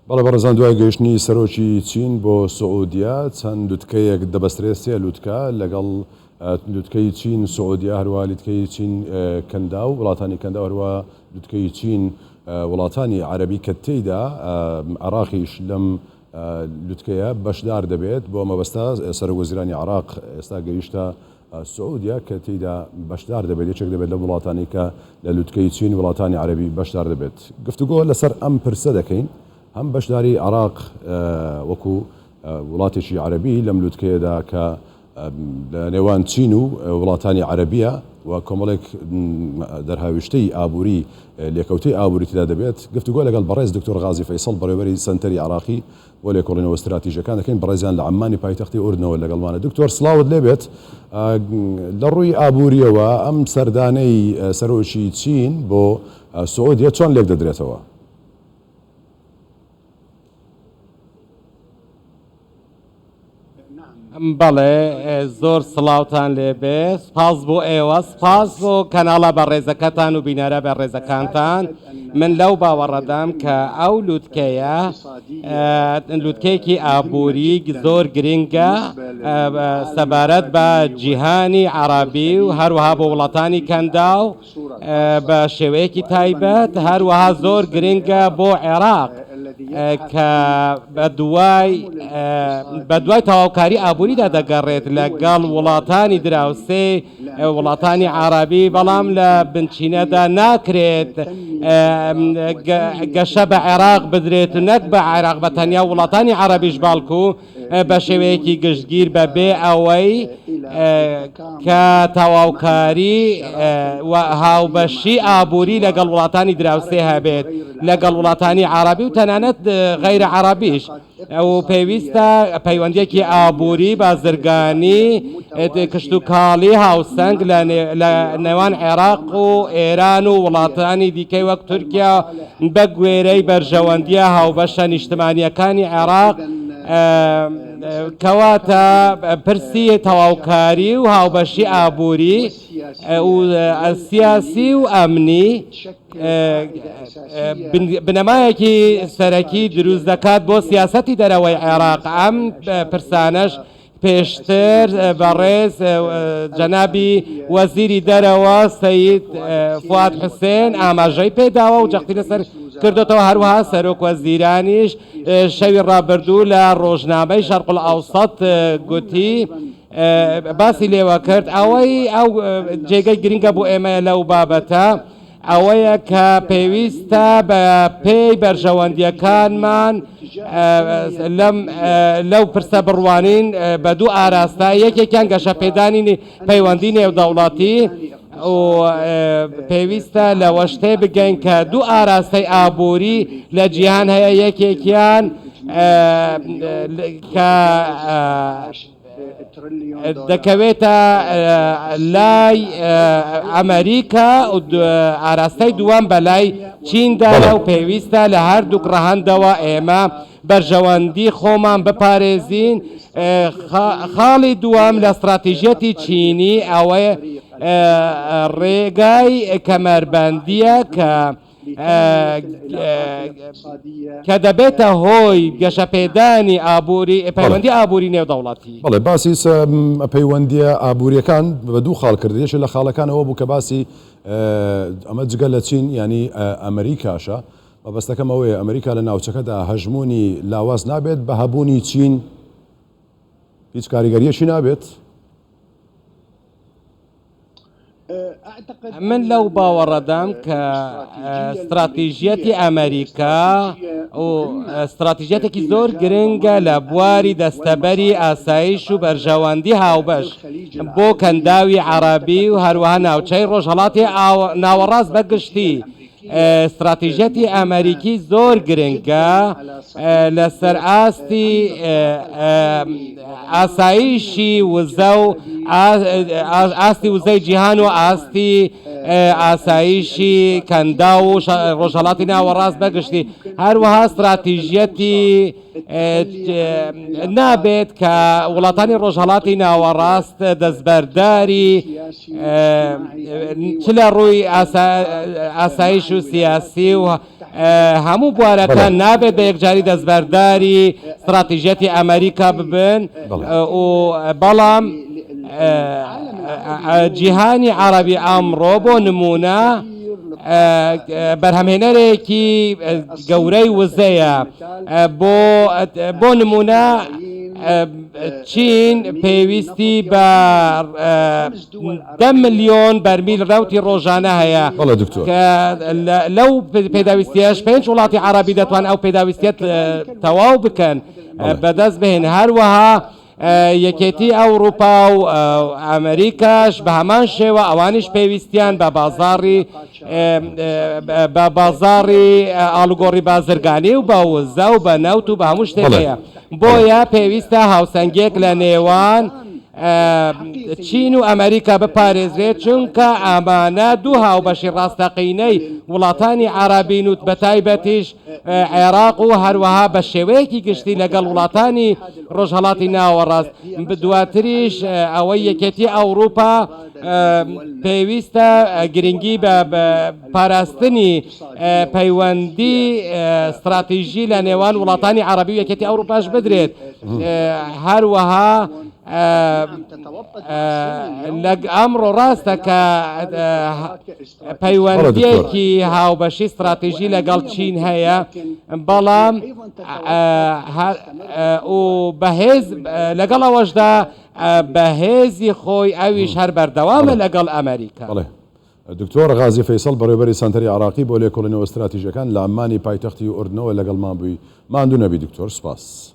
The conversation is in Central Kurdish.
بەڵێ بەڕێزان دوای گەیشتنی سەرۆکی چین بۆ سعودیا چەند لوتکەیەک دەبەسترێت سێ لوتکە لەگەڵ لوتکەی چین سعودیا هەروە لوتکەی چین کەندا و وڵاتانی کەندا هەروە لوتکەی چین وڵاتانی عەرەبی کە تێیدا عێراقیش لەم لوتکەیە بەشدار دەبێت بۆ مەبەستا سەرۆکوەزیرانی عێراق ئێستا گەیشتە سعودیا کە تێیدا بەشدار دەبێت یەکێک دەبێت لە وڵاتانی کە لە لوتکەی چین وڵاتانی عەرەبی بەشدار دەبێت. گفتوگۆ لەسەر ئەم پرسە دەکەین هەم بەشداری عێراق وەکو وڵاتێکی عەرەبی لەم لوتکەیەدا کە لە نێوان چین و وڵاتانی عەرەبیە و کۆمەڵێک دەرهاویشتەی ئابووری لێکەوتەی ئابووری تێدا دەبێت. گفتوگۆ لەگەڵ بەڕێز دکتۆر غازی فەیسەڵ بەڕێوەبەری سەنتەری عێراقی بۆ لێکۆڵینەوە استراتیژیەکان دەکەین بەڕێزیان لە عەمانی پایتەختی ئوردنەوە لەگەڵمانە. دکتۆر سڵاوت لێبێت، لە ڕووی ئابووریەوە ئەم سەردانەی سەرۆکی چین بۆ سعودیا چۆن لێک دەدرێتەوە؟ بەڵێ زۆر سڵاوتان لێبێ، سپاس بۆ ئێوە، سپاس بۆ کەناڵە بەڕێزەکەتان و بینەرە بەڕێزەکانتان. من لەو باوەڕەدام کە ئەو لوتکەیە لوتکەیەکی ئابووری زۆر گرنگە سەبارەت بە جیهانی عەرەبی و هەروەها بۆ وڵاتانی کەندا و بە شێوەیەکی تایبەت هەروەها زۆر گرنگە بۆ عێراق کە بە دوای تەواوکاری ئابووریدا دەگەڕێت لەگەڵ وڵاتانی دراوسێ وڵاتانی عەرەبی، بەڵام لە بنچینەدا ناکرێت گەشە بە عێراق بدرێت و نەک بە عێراق بە تەنیا وڵاتانی عەرەبیش باڵکو بە شێوەیەکی گشتگیر بەبێ ئەوەی کە تەواوکاری و هاوبەشی ئابووری لەگەڵ وڵاتانی دراوسێ هەبێت لەگەڵ وڵاتانی عەرەبی و تەنانەت غەیرە عەرەبیش. ئەو پێویستە پەیوەندیەکی ئابووری بازرگانی کشت و کاڵی هاوسەنگ لە نێوان عێراق و ئێران و وڵاتانی دیکەی وەک تورکیا بە گوێرەی بەرژەوەندیە هاوبەشە نیشتمانیەکانی عێراق کەواتە پرسی تەواوکاری و هاوبەشی ئابووری و سیاسی و ئەمنی بنەمایەکی سەرەکی دروست دەکات بۆ سیاسەتی دەرەوەی عێراق. ئەم پرسانەش پێشتر بەڕێز جەنابی وەزیری دەرەوە سەید فواد حوسێن ئاماژەی پێداوە و جەختی لەسەر کردوێتەوە. هەروەها سەرۆک وەزیرانیش شەوی ڕابردوو لە ڕۆژنامەی شەرق الئەوسەط گوتی باسی لێوە کرد ئەوەی ئەو جێگەی گرنگە بۆ ئێمە لەو بابەتە ئەوەیە کە پێویستە بە پێی بەرژەوەندیەکانمان لەو پرسە بڕوانین بە دوو ئاراستە، یەکێکیان گەشە پێدانی پەیوەندی نێودەوڵەتی و پێویستە لەوە شتێ بگەین کە دوو ئاراستەی ئابووری لە جیهان هەیە، یەکێکیان کە دەکەوێتە لای ئەمریکا و ئاراستەی دووەم بەلای چیندایە و پێویستە لە هەردوو ڕەهەندەوە ئێمە بەرژەوەندی خۆمان بپارێزین. خاڵی دووەم لە استراتیژیەتی چینی ئەوەیە ڕێگای کەمەربەندیە کە دەبێتە هۆی گەشەپێدانی ئابووری پەیوەندی ئابووری نێودەوڵەتی. بەڵێ باسی پەیوەندیە ئابووریەکان بە دوو خاڵ کرد. یەکێک لە خاڵەکانەوە بوو کە باسی ئەمە جگە لە چین ینی ئەمریکاشە. مەبەستەکەم ئەوەیە ئەمریکا لە ناوچەکەدا هەژمونی لاواز نابێت بە هەبوونی چین هیچ کاریگەریەکی نابێت. من لەو باوەڕەدام کە استراتیژیەتی ئەمریکا و استراتیژیەتێکی زۆر گرنگە لە بواری دەستەبەری ئاسایش و بەرژەوەندی هاوبەش بۆ کەنداوی عەرەبی و هەروەها ناوچەی ڕۆژهەڵاتی ناوەڕاست بەگشتی. استراتیژیەتی ئەمریکی زۆر گرنگە لەسەر ئاسایشی وزە و ئاستی وزەی جیهان و ئاستی ئاسایشی کەندا و ڕۆژهەڵاتی ناوەڕاست بەگشتی. هەروەها استراتیژیەتی نابێت کە وڵاتانی ڕۆژهەڵاتی ناوەڕاست دەستبەرداری چ لە ڕووی ئاسایش و سیاسی و هەموو بوارەکان نابێت بە یەکجاری دەستبەرداری استراتیژەتی ئەمریکا ببن و بەڵام جیهانی عربی ئەمڕۆ بۆ نمونە بەرهەمهێنەرێکی گەورەی وزەیە بۆ نمونە چین پێویستی بە 10 ملیۆن بەرمیل ڕەوتی ڕۆژانە هەیە کە لەو پێداویستیەش 5 وڵاتی عربی دەتوان ئەو پێداویستیت تەواو بکەن بەدەست بهێن هەروەها یەکێتی ئەوروپا و ئەمریکاش بە هەمان شێوە ئەوانش پێویستیان بە بازاڕی ئالوگۆڕی بازرگانی و بە وزە و بە نەوت و بە هەموو شتێکەیە بۆیە پێویستە هاوسەنگێک لە نێوان چین و ئەمریکا بپارێزرێت چونکە ئەمانە دوو هاوبەشی ڕاستەقینەی وڵاتانی عربین و بە تایبەتیش عێراق و هەروەها بە شێوەیەکی گشتی لەگەڵ وڵاتانی ڕۆژهەڵاتی ناوەڕاست دواتریش ئەوەی یەکێتی ئەوروپا پێویستە گرنگی بە پاراستنی پەیوەندی استراتیژی لە نێوان وڵاتانی عربی و یەکێتی ئەوروپاش بدرێت هەروەها ئەمڕۆ ڕاستە کە پەیوەندیەکی هاوبەشی استراتیژی لەگەڵ چین هەیە بەڵام و بەهێز لەگەڵ ئەوەشدا بەهێزی خۆی ئەویش هەر بەردەوامە لەگەڵ ئەمریکا. دکتۆر غازی فەیسەڵ بەڕێوەبەری سەنتەری عراقی بۆ لێکۆڵینەوە استراتیژیەکان لە ئەمانی پایتەختی ئوردنەوە لەگەڵمان بووی ماندوو نەبی دکتۆر سپاس.